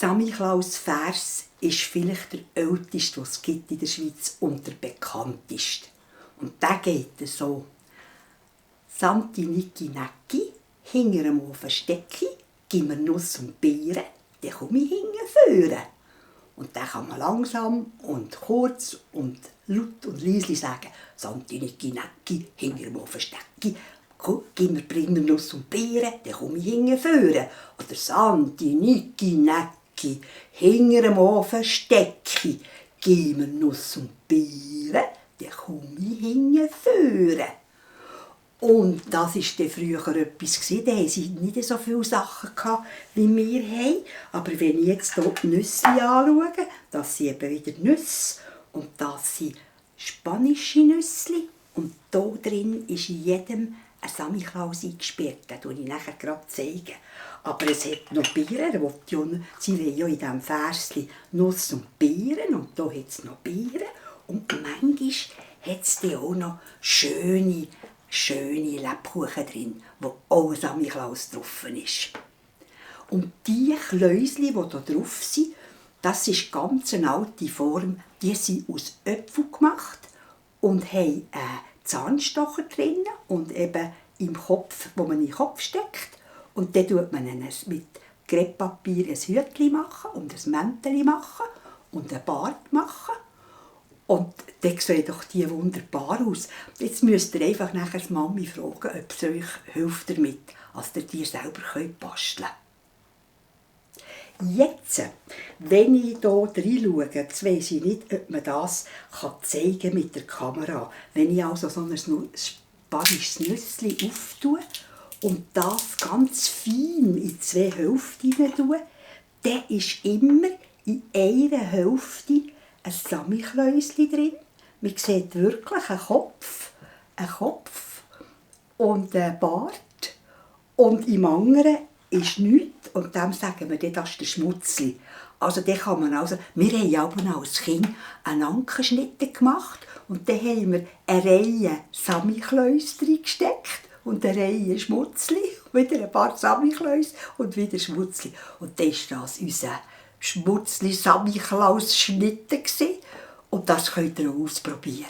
Samichlaus-Vers ist vielleicht der älteste, den es gibt in der Schweiz und der bekannteste. Und der geht so. Santi Niki Necki, hinter dem Ofen Stecki, gib mir Nuss und Beeren, dann komme ich hinten. Und dann kann man langsam und kurz und laut und leise sagen, Santi Niki Necki, hinter dem Ofen Stecki, bring mir Nuss und Beeren, dann komme ich hinten. Oder Santi Niki Necki, hinter dem Ofen Stecki, gib mir Nuss und Beeren, dann komme ich hinten. Und das war dann früher etwas. Da hatten sie nicht so viele Sachen wie wir haben. Aber wenn ich jetzt hier die Nüsse anschaue, das sind eben wieder Nüsse und das sind spanische Nüsse. Und hier drin ist in jedem ein Samichlaus eingesperrt. Den zeige ich nachher gerade. Aber es hat noch Beeren. Sie wollen ja in diesem Versli Nuss und Beeren. Und hier hat es noch Beeren. Und manchmal hat es dann auch noch schöne Lebkuchen drin, wo auch Samichlaus drauf ist. Und die Kläusli, die hier drauf sind, das ist ganz eine alte Form. Die sind aus Äpfeln gemacht und haben einen Zahnstocher drin und eben im Kopf, wo man in den Kopf steckt. Und dann tut man mit Krepppapier ein Hütchen machen und ein Mäntelchen machen und einen Bart machen. Und dann sehen doch die wunderbar aus. Jetzt müsst ihr einfach nachher die Mami fragen, ob sie euch hilft damit, dass ihr die selber basteln könnt. Jetzt, wenn ich hier reinschaue, jetzt weiss ich nicht, ob man das zeigen mit der Kamera. Wenn ich also so ein spanisches Nüssli auftue und das ganz fein in 2 Hälften rein tue, dann ist immer in einer Hälfte ein Samichlausli drin. Man sieht wirklich einen Kopf und einen Bart. Und im anderen ist nichts. Und dem sagen wir, das ist der Schmutzli. Also, wir haben aber als Kind einen Ankenschnitt gemacht. Und dann haben wir eine Reihe Samichlaus reingesteckt und eine Reihe Schmutzli. Wieder ein paar Samichlaus und wieder Schmutzli. Und dann war das unser Schmutzli-Samichlaus-Schnitte. Und das könnt ihr auch ausprobieren.